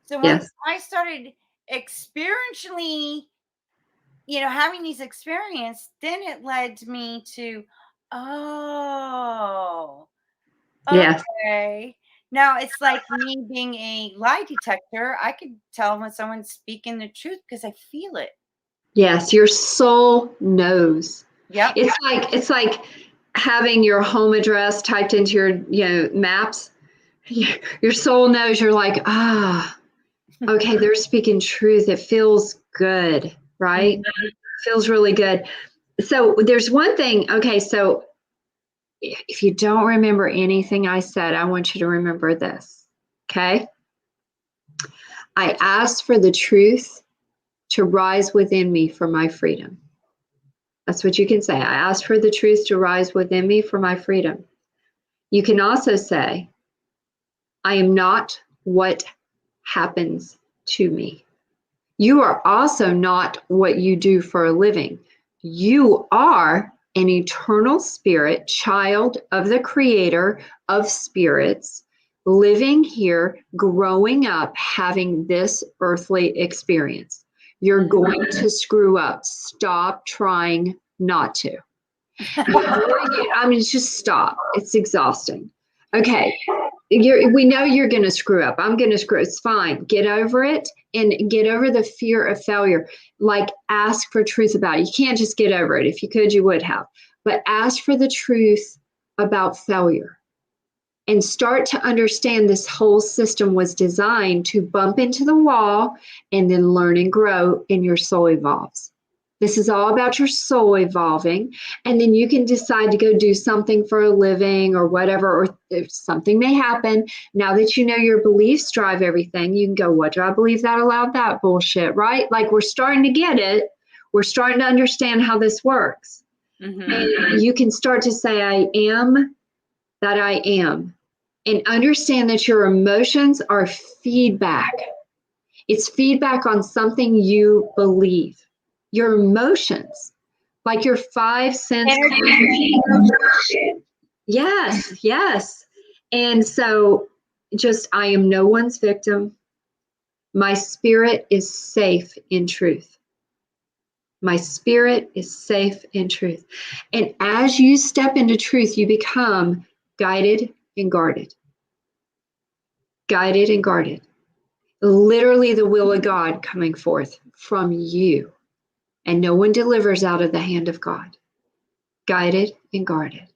So once Yes. I started experientially, having these experiences, then it led me to, oh, Yes. okay. Now it's like me being a lie detector. I could tell when someone's speaking the truth because I feel it. Yes. Your soul knows. Yep. It's like having your home address typed into your maps. Your soul knows. You're like, okay, they're speaking truth. It feels good, right? Mhm. Feels really good. So there's one thing. Okay, so if you don't remember anything I said, I want you to remember this. Okay? I asked for the truth to rise within me for my freedom. That's what you can say. I asked for the truth to rise within me for my freedom. You can also say, I am not what happens to me. You are also not what you do for a living. You are an eternal spirit, child of the creator of spirits, living here, growing up, having this earthly experience. You're going to screw up. Stop trying not to. Just stop. It's exhausting. Okay. We know you're going to screw up. I'm going to screw. It's fine. Get over it and get over the fear of failure. Like, ask for truth about it. You can't just get over it. If you could, you would have. But ask for the truth about failure and start to understand this whole system was designed to bump into the wall and then learn and grow, and your soul evolves. This is all about your soul evolving. And then you can decide to go do something for a living or whatever, or if something may happen. Now that you know your beliefs drive everything, you can go, what do I believe that allowed that bullshit, right? Like, we're starting to get it. We're starting to understand how this works. Mm-hmm. And you can start to say, I am that I am. And understand that your emotions are feedback. It's feedback on something you believe. Your emotions, like your 5 sense. Yes, yes. And so I am no one's victim. My spirit is safe in truth. My spirit is safe in truth. And as you step into truth, you become guided and guarded. Guided and guarded. Literally the will of God coming forth from you. And no one delivers out of the hand of God. Guided and guarded.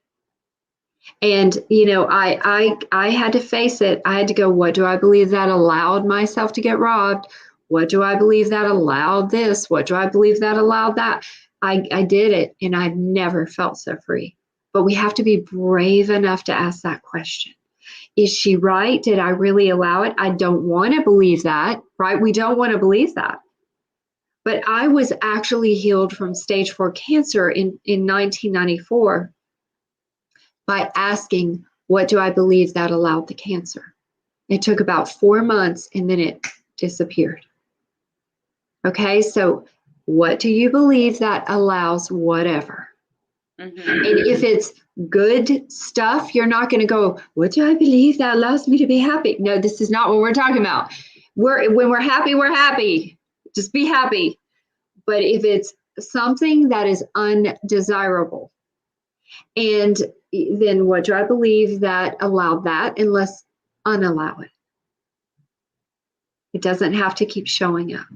And I had to face it. I had to go, what do I believe that allowed myself to get robbed? What do I believe that allowed this? What do I believe that allowed that? I did it, and I've never felt so free. But we have to be brave enough to ask that question. Is she right? Did I really allow it? I don't want to believe that, right? We don't want to believe that. But I was actually healed from stage 4 cancer in 1994 by asking, what do I believe that allowed the cancer? It took about 4 months and then it disappeared. Okay, so what do you believe that allows whatever? Mm-hmm. And if it's good stuff, you're not going to go, what do I believe that allows me to be happy? No, this is not what we're talking about. When we're happy, we're happy. Just be happy. But if it's something that is undesirable, and then what do I believe that allowed that, and let's unallow it. It doesn't have to keep showing up.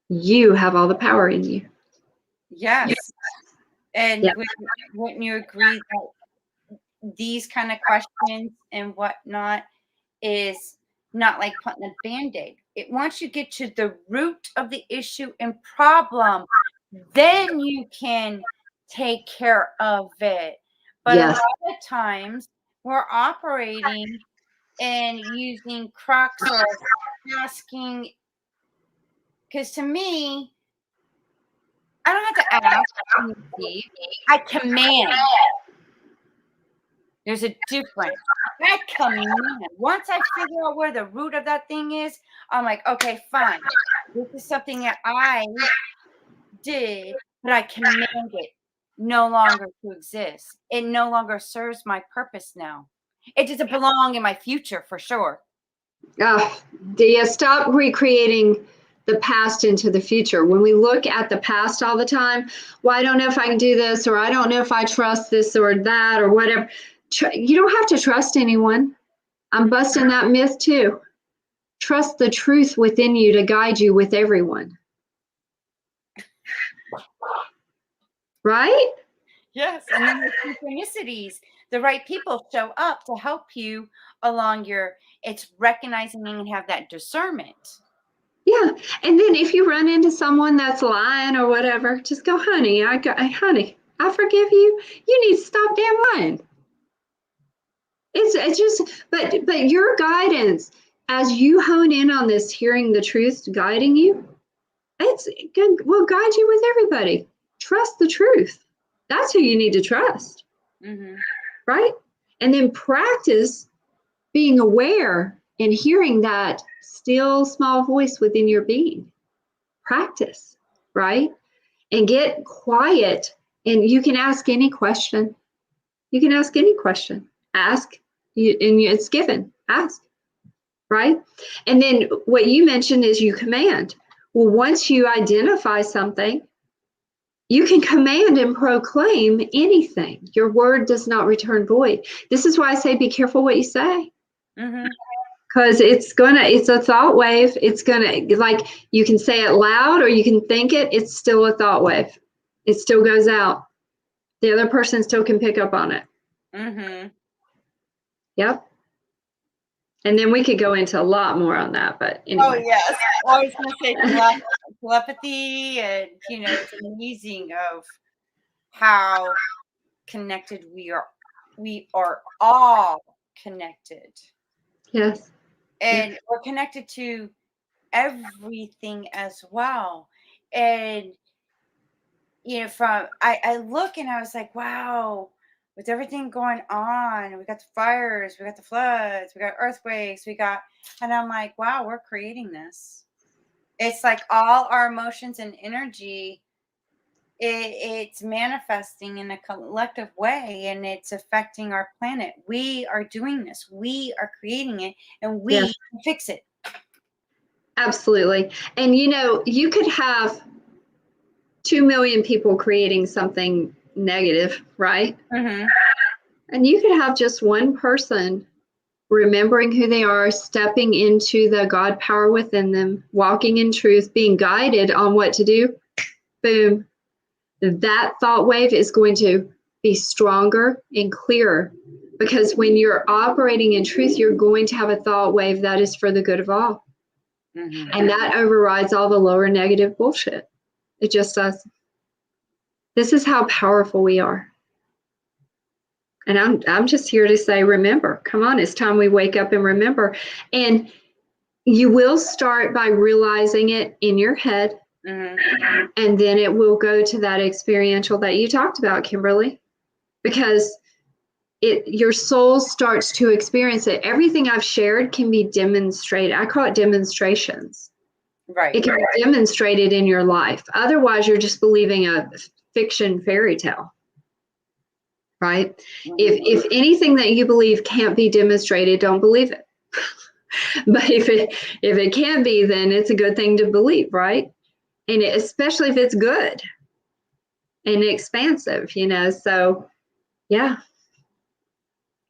You have all the power in you. Yes. And Yep. wouldn't you agree that these kind of questions and whatnot is not like putting a Band-Aid once you get to the root of the issue and problem, then you can take care of it. But a Yes. lot of times we're operating and using crux or asking, because to me, I don't have to ask. I command. There's a difference. I command. Once I figure out where the root of that thing is, I'm like, okay, fine. This is something that I did, but I command it no longer to exist. It no longer serves my purpose now. It doesn't belong in my future for sure. Do you stop recreating the past into the future? When we look at the past all the time, well, I don't know if I can do this, or I don't know if I trust this or that or whatever. You don't have to trust anyone. I'm busting that myth too. Trust the truth within you to guide you with everyone. Right? Yes. And then the synchronicities, the right people show up to help you along it's recognizing and have that discernment. Yeah. And then if you run into someone that's lying or whatever, just go, honey, honey, I forgive you. You need to stop damn lying. It's just, but your guidance, as you hone in on this, hearing the truth guiding you, it's good, will guide you with everybody. Trust the truth. That's who you need to trust. Mm-hmm. Right? And then practice being aware and hearing that still small voice within your being. Practice, right? And get quiet, and you can ask any question. You can ask any question. Ask, and it's given. Ask, right? And then what you mentioned is you command. Well, once you identify something, you can command and proclaim anything. Your word does not return void. This is why I say be careful what you say. Mm-hmm. Because it's a thought wave. It's gonna, like, you can say it loud or you can think it, it's still a thought wave. It still goes out. The other person still can pick up on it. Mm-hmm. Yep. And then we could go into a lot more on that, but anyway. Oh, yes. I was going to say telepathy, and, it's amazing of how connected we are. We are all connected. Yes. And we're connected to everything as well. And, I look and I was like, wow, with everything going on, we got the fires, we got the floods, we got earthquakes, and I'm like, wow, we're creating this. It's like all our emotions and energy, it's manifesting in a collective way, and it's affecting our planet. We are doing this. We are creating it, and we can fix it. Absolutely. And you could have 2 million people creating something negative, right? Mm-hmm. And you could have just one person remembering who they are, stepping into the God power within them, walking in truth, being guided on what to do. Boom. That thought wave is going to be stronger and clearer, because when you're operating in truth, you're going to have a thought wave that is for the good of all. Mm-hmm. And that overrides all the lower negative bullshit. It just does. This is how powerful we are. And I'm just here to say, remember, come on, it's time we wake up and remember. And you will start by realizing it in your head. Mm-hmm. And then it will go to that experiential that you talked about, Kimberly, because your soul starts to experience it. Everything I've shared can be demonstrated. I call it demonstrations. Right. It can be demonstrated in your life. Otherwise, you're just believing a fiction fairy tale. Right? Mm-hmm. If anything that you believe can't be demonstrated, don't believe it. But if it can be, then it's a good thing to believe, right? And especially if it's good and expansive, So, yeah.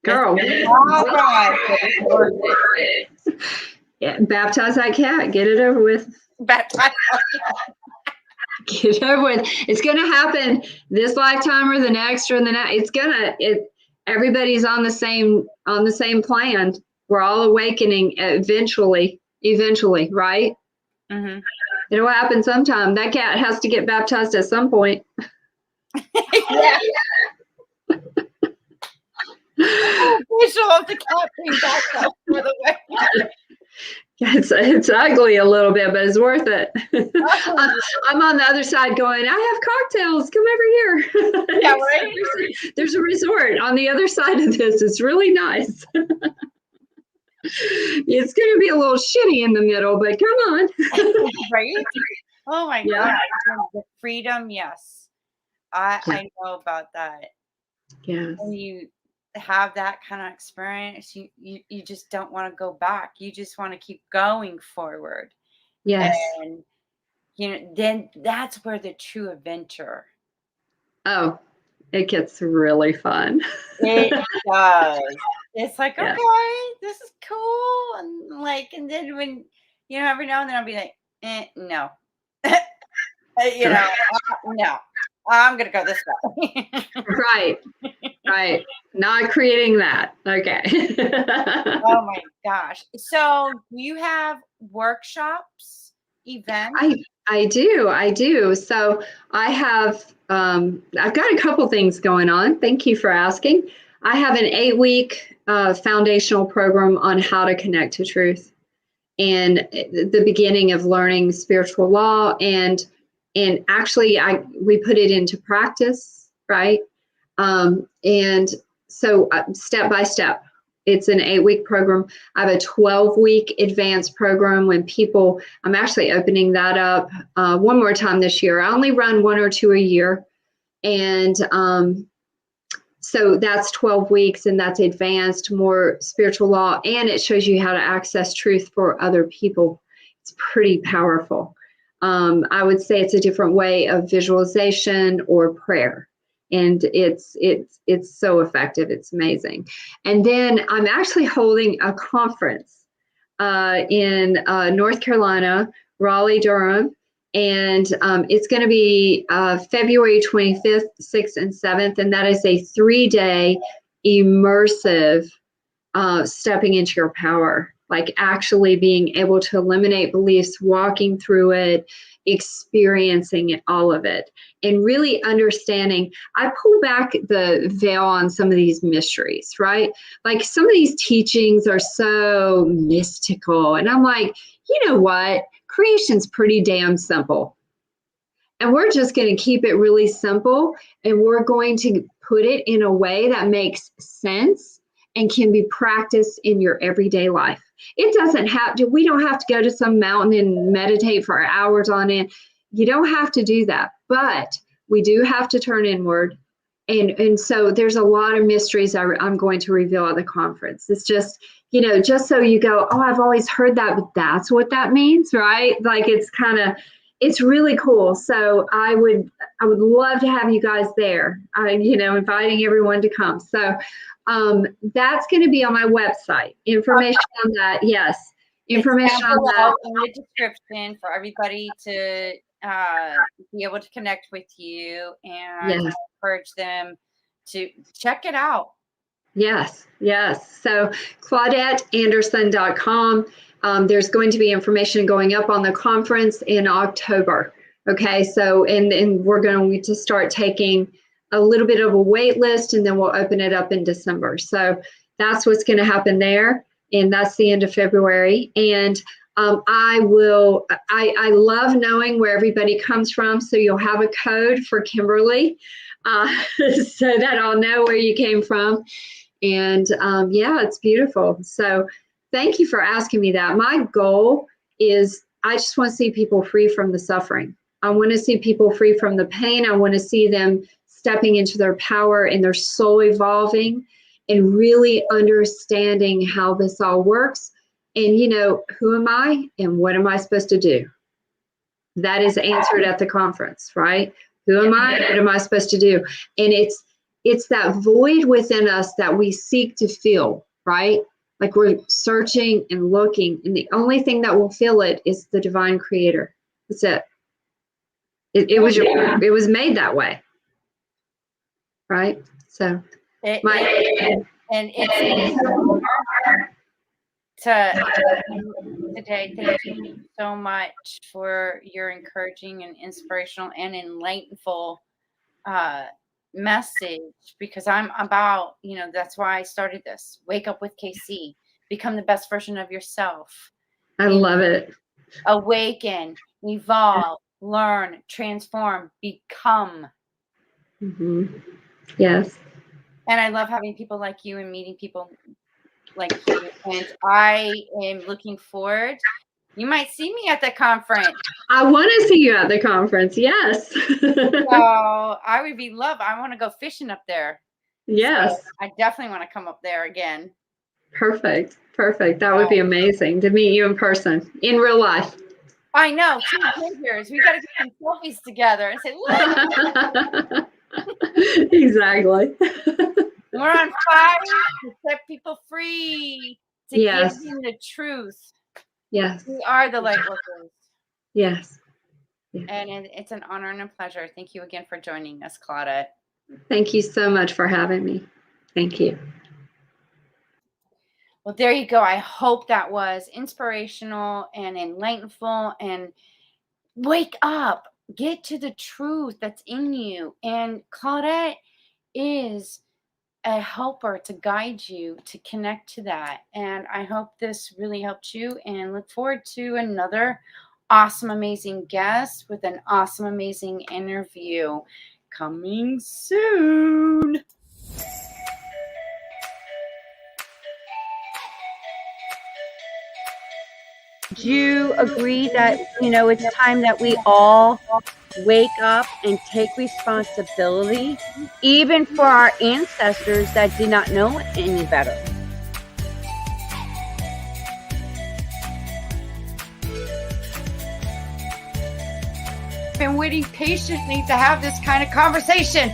Girl. Yeah, baptize that cat. Get it over with. Baptize. Get it over with. It's going to happen this lifetime or the next or the next. Everybody's on the same plan. We're all awakening eventually. eventually, right? Mm-hmm. It'll happen sometime. That cat has to get baptized at some point. Yeah. Visual of the cat being baptized, by the way. It's ugly a little bit, but it's worth it. I'm on the other side going, I have cocktails. Come over here. Yeah, right? There's a resort on the other side of this. It's really nice. It's going to be a little shitty in the middle, but come on. Right? Oh my Yeah. God. The freedom, yes. I know about that. Yes. When you have that kind of experience, you just don't want to go back. You just want to keep going forward. Yes. And then that's where the true adventure. Oh, it gets really fun. It does. It's like, Yeah. okay, this is cool. And like, and then when, every now and then I'll be like, no. No. I'm going to go this way. Right. Not creating that. Okay. Oh my gosh. So do you have workshops, events? I do. So I have, I've got a couple things going on. Thank you for asking. I have an 8-week foundational program on how to connect to truth, and the beginning of learning spiritual law, and actually we put it into practice, right? And so step by step, it's an 8-week program. I have a 12-week advanced program I'm actually opening that up one more time this year. I only run 1 or 2 a year. And so that's 12 weeks, and that's advanced, more spiritual law, and it shows you how to access truth for other people. It's pretty powerful. I would say it's a different way of visualization or prayer. And it's so effective. It's amazing. And then I'm actually holding a conference in North Carolina, Raleigh, Durham. And it's going to be February 25th, 6th, and 7th. And that is a 3-day immersive stepping into your power, like actually being able to eliminate beliefs, walking through it, experiencing it, all of it, and really understanding. I pull back the veil on some of these mysteries, right? Like some of these teachings are so mystical. And I'm like, you know what? Creation's pretty damn simple. And we're just going to keep it really simple. And we're going to put it in a way that makes sense and can be practiced in your everyday life. It doesn't have to, we don't have to go to some mountain and meditate for hours on end. You don't have to do that, but we do have to turn inward. And so there's a lot of mysteries I'm going to reveal at the conference. It's just, just so you go, oh, I've always heard that, but that's what that means, right? Like it's really cool. So I would love to have you guys there. Inviting everyone to come. So that's going to be on my website. Information on that, yes. Information on that in the description for everybody to be able to connect with you, and encourage them to check it out. Yes. So ClaudetteAnderson.com. There's going to be information going up on the conference in October. Okay, so and we're going to start taking a little bit of a wait list, and then we'll open it up in December. So that's what's going to happen there, and that's the end of February. And I love knowing where everybody comes from, so you'll have a code for Kimberly, so that I'll know where you came from. And it's beautiful. So thank you for asking me that. My goal is I just want to see people free from the suffering. I want to see people free from the pain. I want to see them stepping into their power and their soul evolving and really understanding how this all works. And, who am I and what am I supposed to do? That is answered at the conference, right? Who am I? What am I supposed to do? And it's that void within us that we seek to fill, right? Like we're searching and looking, and the only thing that will fill it is the divine creator. That's it. It was made that way, right? So it's to today. Thank you so much for your encouraging and inspirational and enlightenful message, because I'm about, that's why I started this. Wake up with KC. Become the best version of yourself. I love it. Awaken, evolve, learn, transform, become. Mm-hmm. Yes. And I love having people like you and meeting people like you. And I am looking forward. You might see me at the conference. I want to see you at the conference. Yes. So I would be I want to go fishing up there. Yes. So I definitely want to come up there again. Perfect. That would be amazing to meet you in person, in real life. I know. 2 years. We got to get some selfies together and say, look. Exactly. We're on fire to set people free, to give them the truth. Yes. We are the light workers. Yes. And it's an honor and a pleasure. Thank you again for joining us, Claudette. Thank you so much for having me. Thank you. Well, there you go. I hope that was inspirational and enlightenful, and wake up, get to the truth that's in you. And Claudette is a helper to guide you to connect to that. And I hope this really helped you, and look forward to another awesome, amazing guest with an awesome, amazing interview coming soon. Do you agree that, it's time that we all wake up and take responsibility, even for our ancestors that did not know any better? Been waiting patiently to have this kind of conversation.